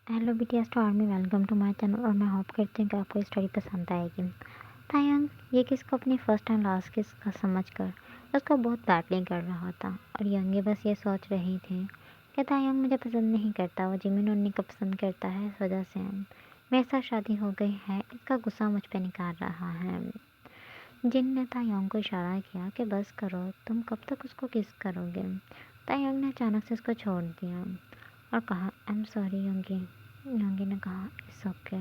Hello BTS to army, welcome to my channel. और मैं hope करती हूँ कि आपको स्टोरी पसंद आएगी। तायंग ये किसको अपनी फर्स्ट एंड लास्ट किस का समझ कर उसको बहुत बैटलिंग कर रहा था, और यंगे बस ये सोच रही थी कि तायंग मुझे पसंद नहीं करता, वो जिमिन उन्नी को पसंद करता है। इस वजह से मेरे साथ शादी हो गई है, इसका गुस्सा मुझ पर निकाल रहा है। जिन ने तायंग को इशारा किया कि बस करो, तुम कब तक उसको किस करोगे। तायंग ने अचानक से उसको छोड़ दिया और कहा, आई एम सॉरी योंगी। योंगी ने कहा, इट्स ओके।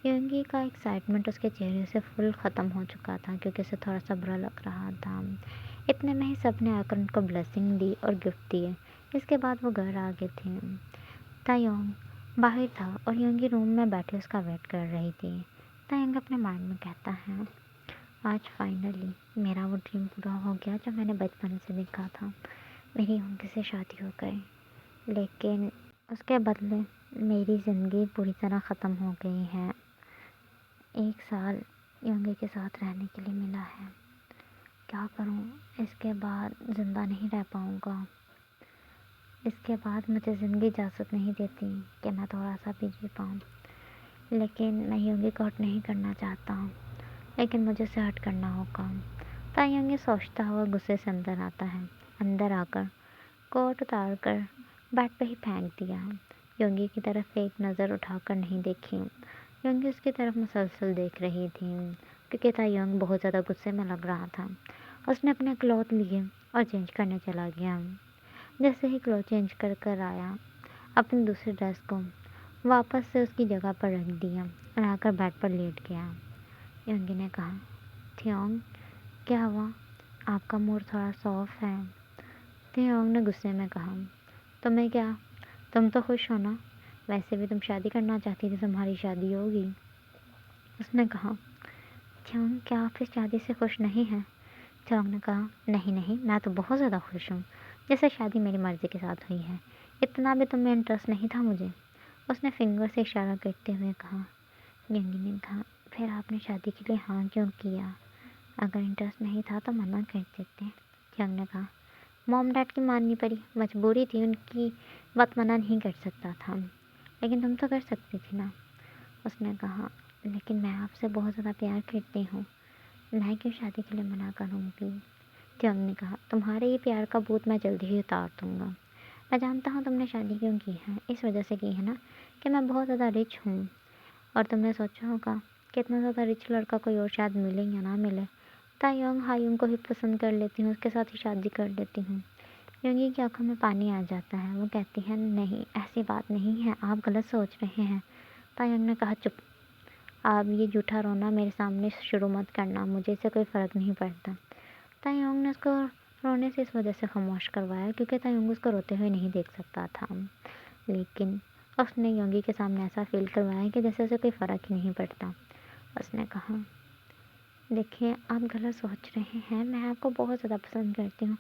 योंगी का एक्साइटमेंट उसके चेहरे से फुल ख़त्म हो चुका था, क्योंकि उसे थोड़ा सा बुरा लग रहा था। इतने में ही सबने आकर उनको ब्लेसिंग दी और गिफ्ट दिए। इसके बाद वो घर आ गए थे। तायोंग बाहर था और योंगी रूम में बैठे उसका वेट कर रही थी। तायोंग अपने माइंड में कहता है, आज फाइनली मेरा वो ड्रीम पूरा हो गया जो मैंने बचपन से देखा था। मेरी योंगी से शादी हो गई, लेकिन उसके बदले मेरी ज़िंदगी पूरी तरह ख़त्म हो गई है। 1 साल योंगी के साथ रहने के लिए मिला है, क्या करूं? इसके बाद ज़िंदा नहीं रह पाऊंगा। इसके बाद मुझे ज़िंदगी इजाज़त नहीं देती कि मैं थोड़ा सा भी जी पाऊँ। लेकिन मैं योंगी को हट नहीं करना चाहता हूँ, लेकिन मुझे उसे हट करना होगा। तब योंगी सोचता हुआ गुस्से से अंदर आता है। अंदर आकर कोट उतार कर बेड पे ही फेंक दिया। योंगी की तरफ एक नज़र उठाकर नहीं देखी। योंगी उसकी तरफ मुसलसल देख रही थी, क्योंकि तायोंग बहुत ज़्यादा गुस्से में लग रहा था। उसने अपने क्लॉथ लिए और चेंज करने चला गया। जैसे ही क्लॉथ चेंज कर कर आया, अपनी दूसरी ड्रेस को वापस से उसकी जगह पर रख दिया और आकर बेड पर लेट गया। योंगी ने कहा, थयोंग क्या हुआ? आपका मूड थोड़ा सॉफ्ट है। थयोंग ने गुस्से में कहा, तुम्हें क्या, तुम तो खुश हो ना? वैसे भी तुम शादी करना चाहती थी, तुम्हारी शादी होगी। उसने कहा, थयोंग क्या आप इस शादी से खुश नहीं हैं? थयोंग ने कहा, नहीं नहीं, मैं तो बहुत ज़्यादा खुश हूँ। जैसे शादी मेरी मर्ज़ी के साथ हुई है, इतना भी तुम्हें इंटरेस्ट नहीं था मुझे। उसने फिंगर से इशारा करते हुए कहा। यंगी ने कहा, फिर आपने शादी के लिए हाँ क्यों किया? अगर इंटरेस्ट नहीं था तो मना कर देते। थयोंग ने कहा, मॉम डैड की माननी पड़ी, मजबूरी थी, उनकी बात मना नहीं कर सकता था। लेकिन तुम तो कर सकती थी ना। उसने कहा, लेकिन मैं आपसे बहुत ज़्यादा प्यार करती हूँ, मैं क्यों शादी के लिए मना करूँगी। थयोंग ने कहा, तुम्हारे ये प्यार का भूत मैं जल्दी ही उतार दूँगा। मैं जानता हूँ तुमने शादी क्यों की है, इस वजह से की है ना कि मैं बहुत ज़्यादा रिच हूँ। और तुमने सोचा होगा कि इतना ज़्यादा रिच लड़का कोई और शायद मिले या ना मिले, तायोंग हायुंग को ही पसंद कर लेती हूँ, उसके साथ ही शादी कर लेती हूँ। योंगी की आंखों में पानी आ जाता है। वो कहती है, नहीं ऐसी बात नहीं है, आप गलत सोच रहे हैं। तायोंग ने कहा, चुप, आप ये झूठा रोना मेरे सामने शुरू मत करना, मुझे इससे कोई फ़र्क नहीं पड़ता। तायोंग ने उसको रोने से इस वजह से खामोश करवाया क्योंकि तायोंग उसको रोते हुए नहीं देख सकता था। लेकिन उसने योंगी के सामने ऐसा फील करवाया कि जैसे उसे कोई फ़र्क ही नहीं पड़ता। उसने कहा, देखिए आप गलत सोच रहे हैं, मैं आपको बहुत ज़्यादा पसंद करती हूँ।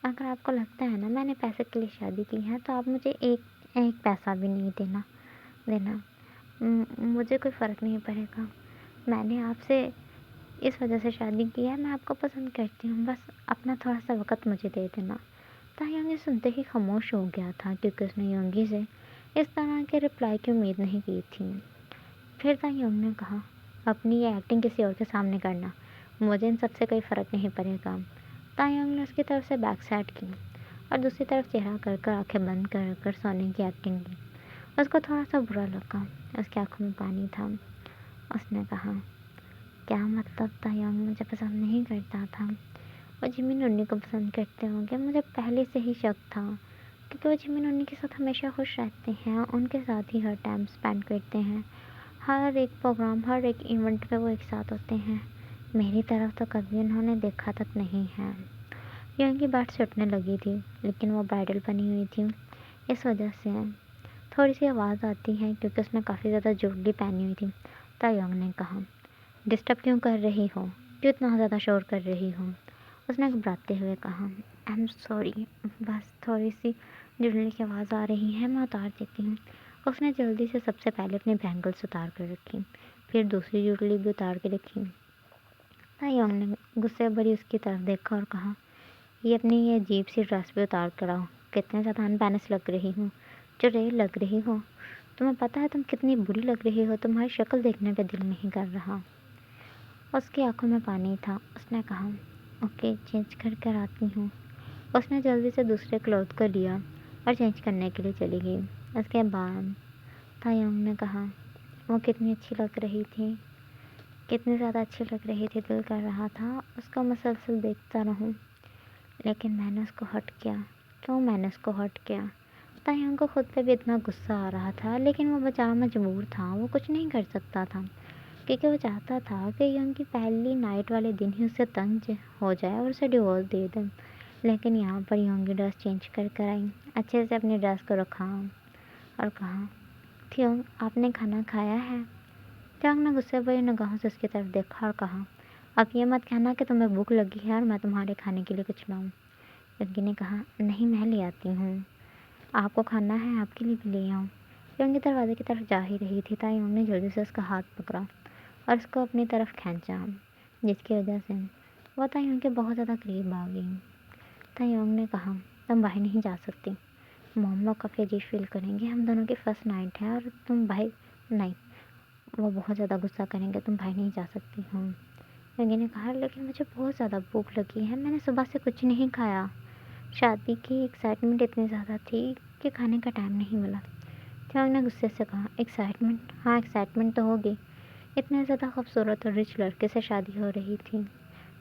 अगर आपको लगता है ना मैंने पैसे के लिए शादी की है, तो आप मुझे एक एक पैसा भी नहीं देना। मुझे कोई फ़र्क नहीं पड़ेगा। मैंने आपसे इस वजह से शादी की है, मैं आपको पसंद करती हूँ, बस अपना थोड़ा सा वक़्त मुझे दे देना। तायोंग ये सुनते ही खामोश हो गया था, क्योंकि उसने योंगी से इस तरह के रिप्लाई की उम्मीद नहीं की थी। फिर तायोंग ने कहा, अपनी ये एक्टिंग किसी और के सामने करना, मुझे इन सबसे कोई फ़र्क नहीं पड़ेगा। तायोंग ने उसकी तरफ से बैक साइड की और दूसरी तरफ चेहरा कर कर आँखें बंद कर कर सोने की एक्टिंग की। उसको थोड़ा सा बुरा लगा, उसकी आँखों में पानी था। उसने कहा, क्या मतलब तायोंग मुझे पसंद नहीं करता था? वो जिमिन उन्नी को पसंद करते होंगे, मुझे पहले से ही शक था, क्योंकि वो जिमिन उन्नी के साथ हमेशा खुश रहते हैं, उनके साथ ही हर टाइम स्पेंड करते हैं। हर एक प्रोग्राम, हर एक इवेंट पे वो एक साथ होते हैं। मेरी तरफ तो कभी उन्होंने देखा तक नहीं है। योंगी बेड से उठने लगी थी, लेकिन वो ब्राइडल बनी हुई थी, इस वजह से थोड़ी सी आवाज़ आती है, क्योंकि उसने काफ़ी ज़्यादा ज्वेलरी पहनी हुई थी। तायोंग ने कहा, डिस्टर्ब क्यों कर रही हो, क्यों इतना ज़्यादा शोर कर रही हो? उसने घबराते हुए कहा, आई एम सॉरी, बस थोड़ी सी ज्वेलरी की आवाज़ आ रही है, मैं उतार देती हूँ। उसने जल्दी से सबसे पहले अपनी बैंगल्स उतार कर रखी, फिर दूसरी ज्वेलरी भी उतार के रखी। तायोंग ने गुस्से भरी उसकी तरफ देखा और कहा, ये अपनी ये अजीब सी ड्रेस भी उतार कर आओ, कितने ज़्यादा अनबैलेंस लग रही हूँ, जो रेल लग रही हो। तुम्हें पता है तुम कितनी बुरी लग रही हो, तुम्हारी शक्ल देखने पे दिल नहीं कर रहा। उसकी आंखों में पानी था। उसने कहा, ओके, चेंज कर कर आती हूँ। उसने जल्दी से दूसरे क्लॉथ को लिया और चेंज करने के लिए चली गई। उसके बाद तायोंग ने कहा, वो कितनी अच्छी लग रही थी, कितनी ज़्यादा अच्छी लग रही थी, दिल कर रहा था उसको मुसलसल देखता रहूं। लेकिन मैंने उसको हर्ट किया। क्यों मैंने उसको हर्ट किया? तायोंग को खुद पे भी इतना गुस्सा आ रहा था, लेकिन वो बेचारा मजबूर था, वो कुछ नहीं कर सकता था, क्योंकि वो चाहता था कि यंग की पहली नाइट वाले दिन ही उससे तंग हो जाए और उसे डिवोर्स दे दे। लेकिन यहाँ पर यंग की ड्रेस चेंज कर कर आई, अच्छे से अपनी ड्रेस को रखा और कहा, थियोंग, आपने खाना खाया है? थियोंग ने गुस्से भरी निगाहों से उसकी तरफ देखा और कहा, अब ये मत कहना कि तुम्हें भूख लगी है और मैं तुम्हारे खाने के लिए कुछ लाऊं। यंगी ने कहा, नहीं, मैं ले आती हूँ, आपको खाना है, आपके लिए भी ले आऊँ। यंगी दरवाजे की तरफ जा ही रही थी, तायोंग ने जल्दी से उसका हाथ पकड़ा और उसको अपनी तरफ खींचा, जिसकी वजह से वो तायोंग के बहुत ज़्यादा करीब आ गई। तायोंग ने कहा, तुम बाहर नहीं जा सकती, मॉम लोग काफ़ी अजीब फील करेंगे, हम दोनों की फर्स्ट नाइट है और तुम बाहर नहीं, वो बहुत ज़्यादा गुस्सा करेंगे, तुम बाहर नहीं जा सकती हो। यंगी ने कहा, लेकिन मुझे बहुत ज़्यादा भूख लगी है, मैंने सुबह से कुछ नहीं खाया, शादी की एक्साइटमेंट इतनी ज़्यादा थी कि खाने का टाइम नहीं मिला। थियोंग ने गुस्से से कहा, एक्साइटमेंट? हाँ, एक्साइटमेंट तो होगी, इतने ज़्यादा खूबसूरत और रिच लड़के से शादी हो रही थी।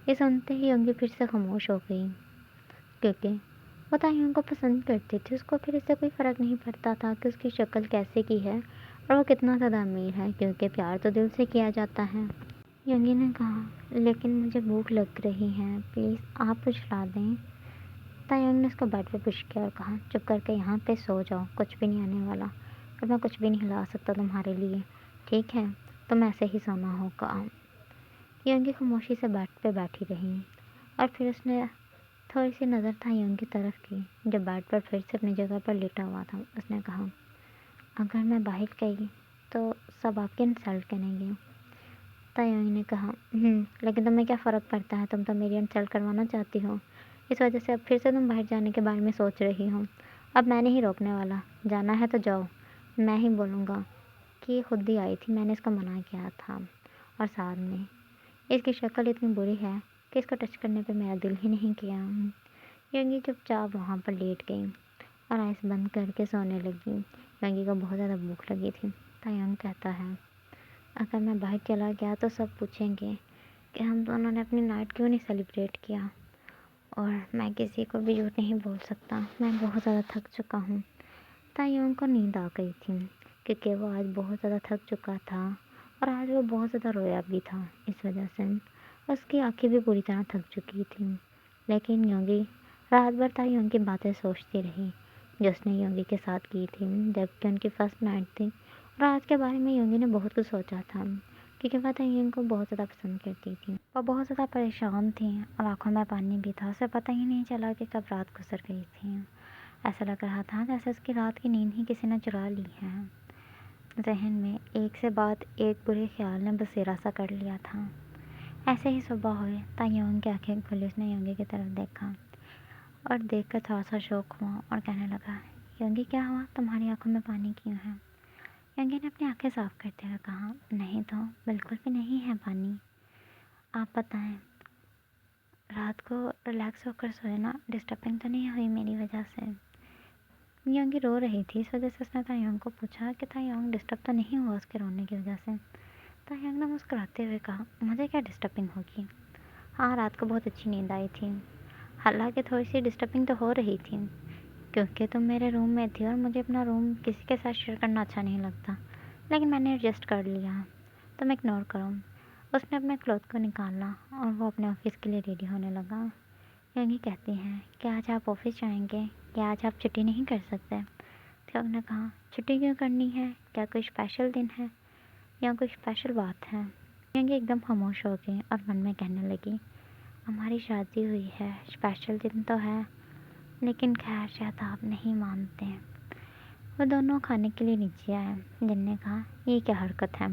ये सुनते ही यंगी फिर से खामोश हो गई, क्योंकि वो तायोंग को पसंद करती थी। उसको फिर इससे कोई फ़र्क नहीं पड़ता था कि उसकी शक्ल कैसे की है और वो कितना ज़्यादा अमीर है, क्योंकि प्यार तो दिल से किया जाता है। यंगी ने कहा, लेकिन मुझे भूख लग रही है, प्लीज़ आप कुछ ला दें। तायोंग ने उसको बेड पे पुश किया और कहा, चुप करके यहाँ पे सो जाओ, कुछ भी नहीं आने वाला और मैं कुछ भी नहीं ला सकता तुम्हारे लिए, ठीक है? तुम ऐसे ही सोना होगा। यंगी खामोशी से बेड पे बैठी रही और फिर उसने थोड़ी सी नज़र तायोंग की तरफ की, जो बेड पर फिर से अपनी जगह पर लेटा हुआ था। उसने कहा, अगर मैं बाहर गई तो सब आपके इंसल्ट करेंगे। तायोंग ने कहा, लेकिन तुम्हें क्या फ़र्क पड़ता है, तुम तो मेरी इंसल्ट करवाना चाहती हो, इस वजह से अब फिर से तुम बाहर जाने के बारे में सोच रही हो। अब मैं नहीं रोकने वाला, जाना है तो जाओ, मैं ही बोलूँगा कि ये खुद ही आई थी, मैंने इसको मना किया था। और साथ में इसकी शक्ल इतनी बुरी है कि इसको टच करने पे मेरा दिल ही नहीं किया। यंगी चुपचाप वहाँ पर लेट गई और आइस बंद करके सोने लगी। यंगी को बहुत ज़्यादा भूख लगी थी। तायोंग कहता है, अगर मैं बाहर चला गया तो सब पूछेंगे कि हम दोनों ने अपनी नाइट क्यों नहीं सेलिब्रेट किया, और मैं किसी को भी झूठ नहीं बोल सकता, मैं बहुत ज़्यादा थक चुका हूँ। तायोंग को नींद आ गई थी, क्योंकि वो आज बहुत ज़्यादा थक चुका था और आज वो बहुत ज़्यादा रोया भी था। इस वजह से उसकी आंखें भी पूरी तरह थक चुकी थी। लेकिन योगी रात भर तायोंग की बातें सोचती रही, जो उसने योगी के साथ की थी जबकि उनकी फर्स्ट नाइट थी। और आज के बारे में योगी ने बहुत कुछ सोचा था, क्योंकि वह तायोंग को बहुत ज़्यादा पसंद करती थी। वह बहुत ज़्यादा परेशान थी और आंखों में पानी भी था। उसे पता ही नहीं चला कि कब रात गुजर गई थी। ऐसा लग रहा था जैसे उसकी रात की नींद ही किसी ने चुरा ली है। जहन में एक से बाद एक बुरे ख्याल ने बसेरा सा कर लिया था। ऐसे ही सुबह हुई, तायोंग की आंखें खुली। उसने योगी की तरफ देखा और देखकर थोड़ा सा शौक हुआ और कहने लगा, योगी, क्या हुआ, तुम्हारी आंखों में पानी क्यों है? योगी ने अपनी आंखें साफ करते हुए कहा, नहीं तो, बिल्कुल भी नहीं है पानी। आप बताएं, रात को रिलैक्स होकर सोए ना, डिस्टर्बिंग तो नहीं हुई मेरी वजह से? योंगी रो रही थी, इस वजह से उसने तायोंग को पूछा कि तायोंग, डिस्टर्ब तो नहीं हुआ उसके रोने की वजह से? तायोंग ने मुस्कुराते हुए कहा, मुझे क्या डिस्टर्बिंग होगी, हाँ, रात को बहुत अच्छी नींद आई थी। हालांकि थोड़ी सी डिस्टर्बिंग तो हो रही थी, क्योंकि तुम मेरे रूम में थी और मुझे अपना रूम किसी के साथ शेयर करना अच्छा नहीं लगता, लेकिन मैंने एडजस्ट कर लिया, तुम इग्नोर करो। उसने अपने क्लॉथ को निकाला और वो अपने ऑफिस के लिए रेडी होने लगा। योगी कहती हैं, क्या आज आप ऑफिस जाएंगे, क्या आज आप छुट्टी नहीं कर सकते? थियोंग ने कहा, छुट्टी क्यों करनी है, क्या कोई स्पेशल दिन है या कोई स्पेशल बात है? योगी एकदम खामोश हो गई और मन में कहने लगी, हमारी शादी हुई है, स्पेशल दिन तो है, लेकिन खैर शायद आप नहीं मानते। वो दोनों खाने के लिए नीचे आए। जिन ने कहा, ये क्या हरकत है,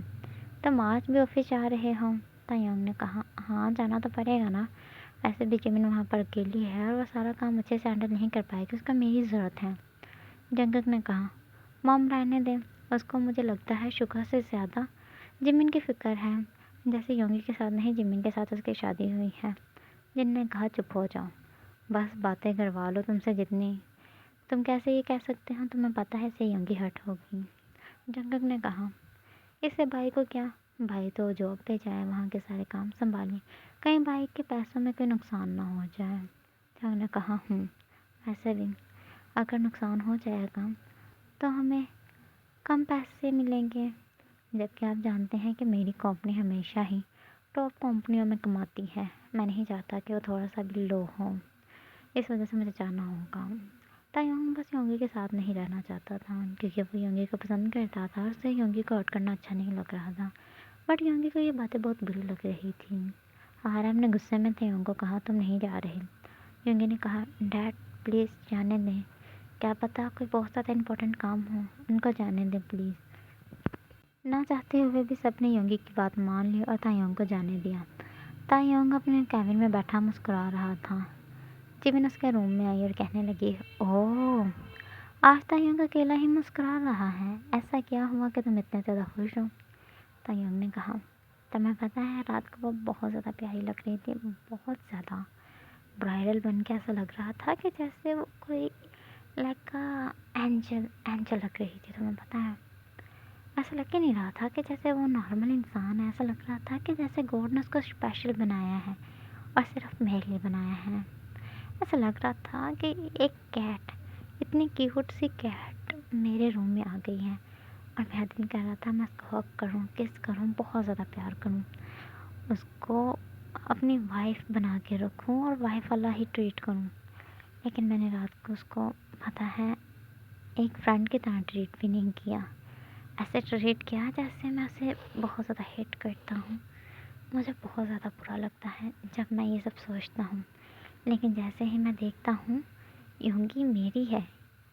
तुम आज भी ऑफिस जा रहे हो? तायोंग ने कहा, हाँ, जाना तो पड़ेगा ना, ऐसे भी जिमिन वहाँ पर अकेली है और वो सारा काम अच्छे से हैंडल नहीं कर पाएगी, उसका मेरी ज़रूरत है। जंगक ने कहा, मॉम रहने दे, उसको मुझे लगता है शुगर से ज़्यादा जिमिन की फ़िक्र है। जैसे योंगी के साथ नहीं, जिमिन के साथ उसकी शादी हुई है। जिन ने कहा चुप हो जाओ, बस बातें करवा लो तुमसे जितनी। तुम कैसे ये कह सकते हो, तुम्हें पता है इससे योंगी हर्ट होगी। जंगक ने कहा, इससे भाई को क्या, भाई तो जॉब पे जाए, वहाँ के सारे काम संभाले, कहीं भाई के पैसों में कोई नुकसान ना हो जाए। जंग ने कहा, ऐसे भी अगर नुकसान हो जाएगा तो हमें कम पैसे मिलेंगे, जबकि आप जानते हैं कि मेरी कंपनी हमेशा ही टॉप कंपनियों में कमाती है। मैं नहीं चाहता कि वो थोड़ा सा भी लो हो, इस वजह से मुझे जाना होगा। तायोंग बस योंगी के साथ नहीं रहना चाहता था, क्योंकि वो योंगी को पसंद करता था और उसे योंगी को हर्ट करना अच्छा नहीं लग रहा था। बट योंगी को ये बातें बहुत बुरी लग रही थी। आराम ने गुस्से में तायोंग को कहा, तुम नहीं जा रहे। योंगी ने कहा, डैड प्लीज़ जाने दें, क्या पता कोई बहुत ज़्यादा इम्पोर्टेंट काम हो, उनको जाने दें प्लीज़। ना चाहते हुए भी सबने योंगी की बात मान ली और तायोंग को जाने दिया। तायोंग अपने कैबिन में बैठा मुस्कुरा रहा था। जिमिन उसके रूम में आई और कहने लगी, ओह, आज तायोंग अकेला ही मुस्कुरा रहा है, ऐसा क्या हुआ कि तुम इतने ज़्यादा खुश हो। तायोंग ने कहा, तुम्हें पता है रात को वो बहुत ज़्यादा प्यारी लग रही थी, बहुत ज़्यादा। ब्राइडल बन के ऐसा लग रहा था कि जैसे वो कोई लाइक एंजल एंजल लग रही थी। तुम्हें पता है, ऐसा लग ही नहीं रहा था कि जैसे वो नॉर्मल इंसान है, ऐसा लग रहा था कि जैसे गॉड ने उसको स्पेशल बनाया है और सिर्फ मेरे लिए बनाया है। ऐसा लग रहा था कि एक कैट, इतनी क्यूट सी कैट मेरे रूम में आ गई है और मेरा दिल कर रहा था मैं उसको हग करूँ, किस करूँ, बहुत ज़्यादा प्यार करूँ, उसको अपनी वाइफ बना के रखूँ और वाइफ वाला ही ट्रीट करूँ। लेकिन मैंने रात को उसको, पता है, एक फ्रेंड की तरह ट्रीट भी नहीं किया। ऐसे ट्रीट किया जैसे मैं उसे बहुत ज़्यादा हेट करता हूँ। मुझे बहुत ज़्यादा बुरा लगता है जब मैं ये सब सोचता हूँ। लेकिन जैसे ही मैं देखता हूँ योंगी मेरी है,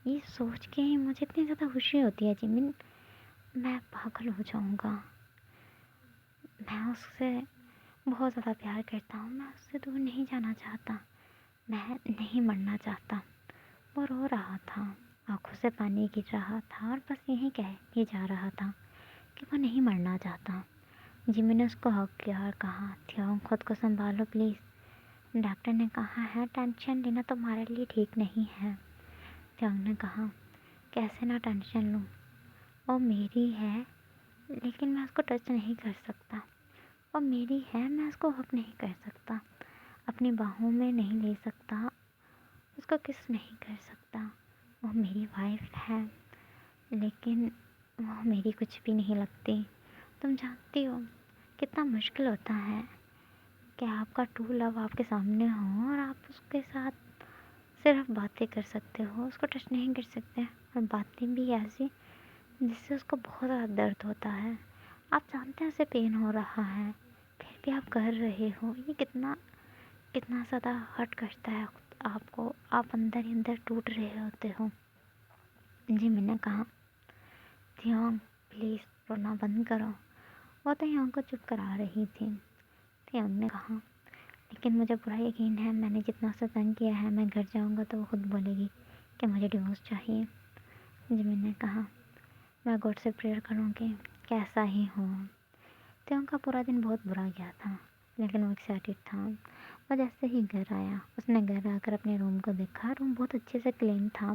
ये सोच के ही मुझे इतनी ज़्यादा खुशी होती है जिमिन, मैं पागल हो जाऊँगा। मैं उससे बहुत ज़्यादा प्यार करता हूँ, मैं उससे दूर नहीं जाना चाहता, मैं नहीं मरना चाहता। वो रो रहा था, आँखों से पानी गिर रहा था और बस यही कह के जा रहा था कि वो नहीं मरना चाहता। जिमी ने उसको हक किया और कहा, थियोंग खुद को संभालो प्लीज़, डॉक्टर ने कहा है टेंशन लेना तुम्हारे लिए ठीक नहीं है। थियोंग ने कहा, कैसे ना टेंशन लूँ, वो मेरी है लेकिन मैं उसको टच नहीं कर सकता। वो मेरी है, मैं उसको हक नहीं कर सकता, अपनी बाहों में नहीं ले सकता, उसको किस नहीं कर सकता। वो मेरी वाइफ है लेकिन वो मेरी कुछ भी नहीं लगती। तुम जानती हो कितना मुश्किल होता है कि आपका ट्रू लव आपके सामने हो और आप उसके साथ सिर्फ बातें कर सकते हो, उसको टच नहीं कर सकते, और बातें भी ऐसी जिससे उसको बहुत ज़्यादा दर्द होता है। आप जानते हैं उसे पेन हो रहा है, फिर भी आप कर रहे हो। ये कितना कितना ज़्यादा हर्ट करता है आपको, आप अंदर ही अंदर टूट रहे होते हो। जी मैंने कहा, थियोंग प्लीज़ रोना बंद करो। वो तो थियोंग को चुप करा रही थी। थियोंग ने कहा, लेकिन मुझे पूरा यकीन है मैंने जितना उसे तंग किया है, मैं घर जाऊंगा तो वो खुद बोलेगी कि मुझे डिवोर्स चाहिए। जिमिन ने कहा, मैं गॉड से प्रेयर करूँगी कैसा ही हो। थियोंग का पूरा दिन बहुत बुरा गया था, लेकिन वो एक्साइटेड था। वो जैसे ही घर आया, उसने घर आकर अपने रूम को देखा। रूम बहुत अच्छे से क्लीन था,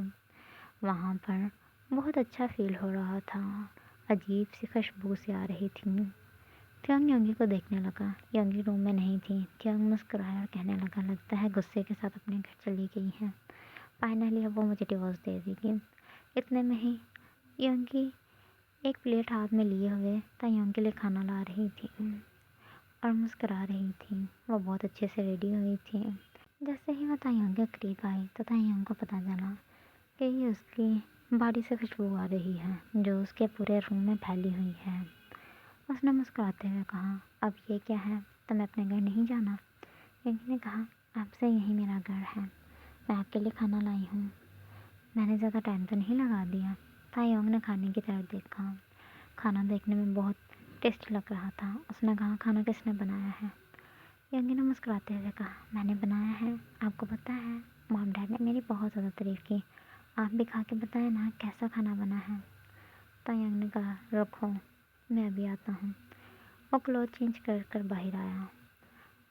वहाँ पर बहुत अच्छा फील हो रहा था, अजीब सी खुशबू सी आ रही थी। थियोंग योंगी को देखने लगा, योंगी रूम में नहीं थी। थियोंग मुस्कुराया और कहने लगा, लगता है गुस्से के साथ अपने घर चली गई है, फाइनली अब वो मुझे डिवोर्स दे देगी। इतने में ही योंगी एक प्लेट हाथ में लिए हुए तायोंग के लिए खाना ला रही थी और मुस्कुरा रही थी। वो बहुत अच्छे से रेडी हुई थी। जैसे ही वो तायोंग के करीब आई तो तायोंग को पता चला कि ये उसकी बॉडी से खुशबू आ रही है जो उसके पूरे रूम में फैली हुई है। उसने मुस्कुराते हुए कहा, अब ये क्या है, तुम्हें अपने घर नहीं जाना। योंगी ने कहा, आपसे यही मेरा घर है, मैं आपके लिए खाना लाई हूँ, मैंने ज़्यादा टाइम तो नहीं लगा दिया। तायोंग ने खाने की तरफ देखा, खाना देखने में बहुत टेस्टी लग रहा था। उसने कहा, खाना किसने बनाया है। योंगी ने मुस्कुराते हुए कहा, मैंने बनाया है। आपको पता है मॉम डैड ने मेरी बहुत ज़्यादा तारीफ़ की, आप भी खा के बताएं ना कैसा खाना बना है। तायंग ने कहा, रुको, मैं अभी आता हूँ। वो क्लॉथ चेंज कर कर बाहर आया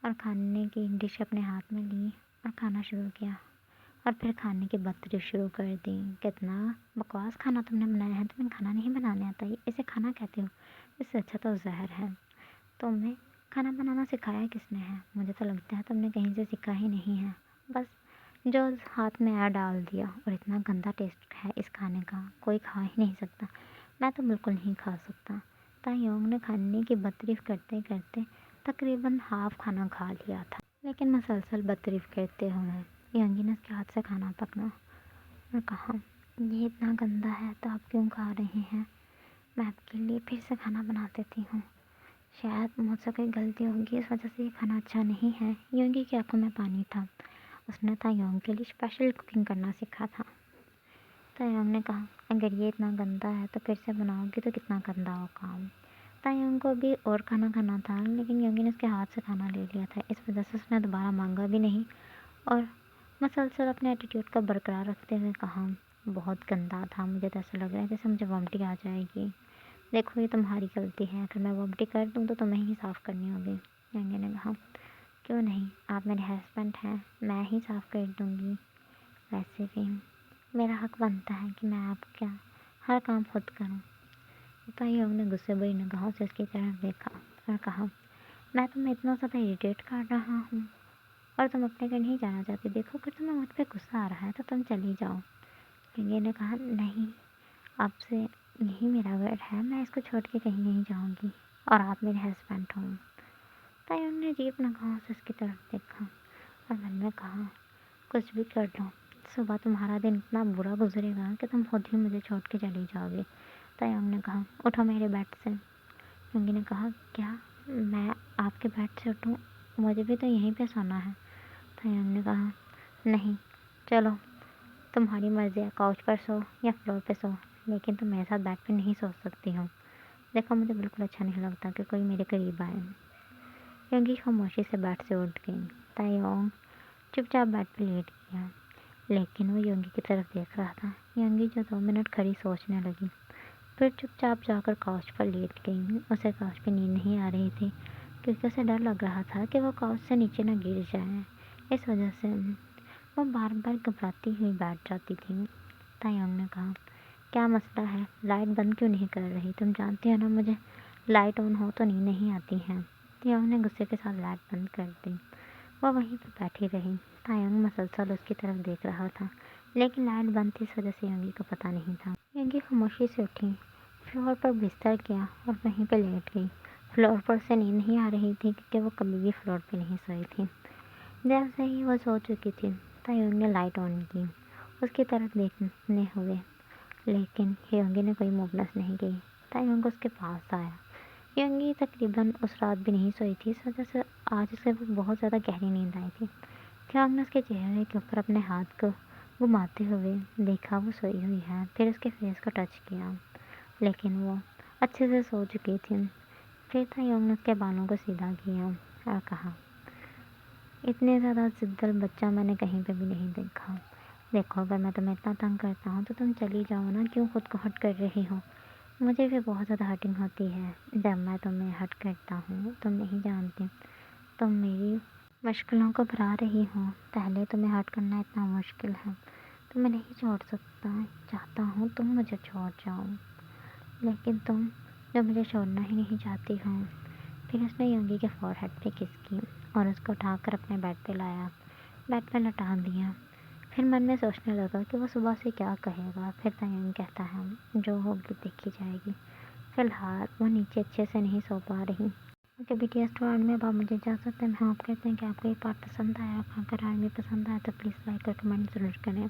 और खाने की डिश अपने हाथ में ली और खाना शुरू किया और फिर खाने की बदतरीफ शुरू कर दी। कितना बकवास खाना तुमने बनाया है, तुम्हें खाना नहीं बनाने आता, इसे खाना कहते हो? इससे अच्छा तो जहर है। तुम्हें खाना बनाना सिखाया किसने है? मुझे तो लगता है तुमने कहीं से सीखा ही नहीं है, बस जो हाथ में आया डाल दिया। और इतना गंदा टेस्ट है इस खाने का, कोई खा ही नहीं सकता। मैं तो बिल्कुल नहीं खा सकता। तायोंग ने खाने की बदतरीफ करते करते तकरीबन हाफ खाना खा लिया था, लेकिन मुसलसल बदतरीफ करते हुए यंगी ने उसके हाथ से खाना पकड़ा और कहा, ये इतना गंदा है तो आप क्यों खा रहे हैं? मैं आपके लिए फिर से खाना बना देती हूँ। शायद मुझसे कोई गलती होगी, इस वजह से ये खाना अच्छा नहीं है। योंगी की आंखों में पानी था। उसने तायोंग के लिए स्पेशल कुकिंग करना सीखा था। तायोंग ने कहा, अगर ये इतना गंदा है तो फिर से बनाओगी तो कितना गंदा होगा। तायोंग को भी और खाना खाना था, लेकिन योंगी ने उसके हाथ से खाना ले लिया था। इस वजह से उसने दोबारा मांगा भी नहीं और मुसलसल अपने एटीट्यूड को बरकरार रखते हुए कहा, बहुत गंदा था, मुझे तो ऐसा लग रहा है जैसे मुझे वॉमिटिंग आ जाएगी। देखो, ये तुम्हारी गलती है, अगर मैं वॉमिटिंग कर दूँ तो तुम्हें ही साफ़ करनी होगी। योंगी ने कहा, क्यों नहीं, आप मेरे हस्बैंड हैं, मैं ही साफ़ कर दूँगी। वैसे भी मेरा हक बनता है कि मैं आपका हर काम खुद करूँ। तायोंग ने गुस्से भरी निगाहों से उसकी तरफ देखा और कहा, मैं तुम्हें इतना ज़्यादा इरिटेट कर रहा हूँ और तुम अपने घर नहीं जाना चाहती। देखो, अगर तुम्हें मुझ पर गुस्सा आ रहा है तो तुम चली जाओ। योंगी ने कहा, नहीं, आपसे यही मेरा घर है, मैं इसको छोड़ के कहीं नहीं जाऊँगी और आप मेरे हस्बैंड हो। तायोंग ने अजीब निगाहों से उसकी तरफ देखा और मन में कहा, कुछ भी कर लो, सुबह तुम्हारा दिन इतना बुरा गुजरेगा कि तुम खुद ही मुझे छोड़ के चली जाओगे। तायोंग ने कहा, उठो मेरे बेड से। योंगी ने कहा, क्या मैं आपके बेड से उठूँ? मुझे भी तो यहीं पे सोना है। तायोंग ने कहा, नहीं, चलो तुम्हारी मर्ज़ी है, काउच पर सो या फ्लोर पे सो, लेकिन तुम मेरे साथ बेड पे नहीं सो सकती हो। देखो, मुझे बिल्कुल अच्छा नहीं लगता कि कोई मेरे करीब आए। योंगी खामोशी से बेड से उठ गई। तायोंग चुपचाप बेड पर लेट गया, लेकिन वो योंगी की तरफ देख रहा था। योंगी जो 2 मिनट खड़ी सोचने लगी, फिर चुपचाप जाकर काउच पर लेट गई। उसे काउच पर नींद नहीं आ रही थी, क्योंकि उसे डर लग रहा था कि वो काउच से नीचे न गिर जाए। इस वजह से वो बार बार घबराती हुई बैठ जाती थी। तायोंग ने कहा, क्या मसला है? लाइट बंद क्यों नहीं कर रही? तुम जानती हो ना, मुझे लाइट ऑन हो तो नींद नहीं आती है। तायोंग ने गुस्से के साथ लाइट बंद कर दी। वह वहीं पर बैठी रही। तायोंग मुसलसल उसकी तरफ देख रहा था, लेकिन लाइट बंद थी, इस वजह से योंगी को पता नहीं था। योंगी खामोशी से उठी, फ्लोर पर बिस्तर किया और वहीं पर लेट गई। फ्लोर पर से नींद नहीं आ रही थी, क्योंकि वो कभी भी फ्लोर पर नहीं सोई थी। जैसे ही वो सो चुकी थी, तायोंग ने लाइट ऑन की उसकी तरफ देखने हुए, लेकिन योंगी ने कोई मूवनेस नहीं की। तायोंग उसके पास आया। योंगी तकरीबन उस रात भी नहीं सोई थी, इस वजह से आज उसे बहुत ज़्यादा गहरी नींद आई थी। तायोंग ने उसके चेहरे के ऊपर अपने हाथ को घुमाते हुए देखा, वो सोई हुई है। फिर उसके फेस को टच किया, लेकिन वो अच्छे से सो चुकी थी। फिर तायोंग ने उसके बालों को सीधा किया और कहा, इतने ज़्यादा जिद्दल बच्चा मैंने कहीं पे भी नहीं देखा। देखो, अगर मैं तुम्हें इतना तंग करता हूँ तो तुम चली जाओ ना, क्यों खुद को हर्ट कर रही हो? मुझे भी बहुत ज़्यादा हर्टिंग होती है जब मैं तुम्हें हर्ट करता हूँ। तुम नहीं जानती, तुम मेरी मुश्किलों को भुला रही हो। पहले तुम्हें हर्ट करना इतना मुश्किल है, तो मैं नहीं छोड़ सकता। चाहता हूँ तुम मुझे छोड़ जाओ, लेकिन तुम जो मुझे छोड़ना ही नहीं चाहती हो। फिर उसने योंगी के फोरहेड पे किस की और उसको उठाकर अपने बेड पे लाया, बेड पे लटा दिया। फिर मन में सोचने लगा कि वो सुबह से क्या कहेगा। फिर तायोंग कहता है, जो होगी देखी जाएगी, फिलहाल वो नीचे अच्छे से नहीं सो पा रही। ओके BTS टू आर्मी, अब आप मुझे इजाज़त दें। मैं होप करते हैं कि आपको ये पार्ट पसंद आया। अगर आर्मी पसंद आया तो प्लीज़ लाइक और कमेंट ज़रूर करें।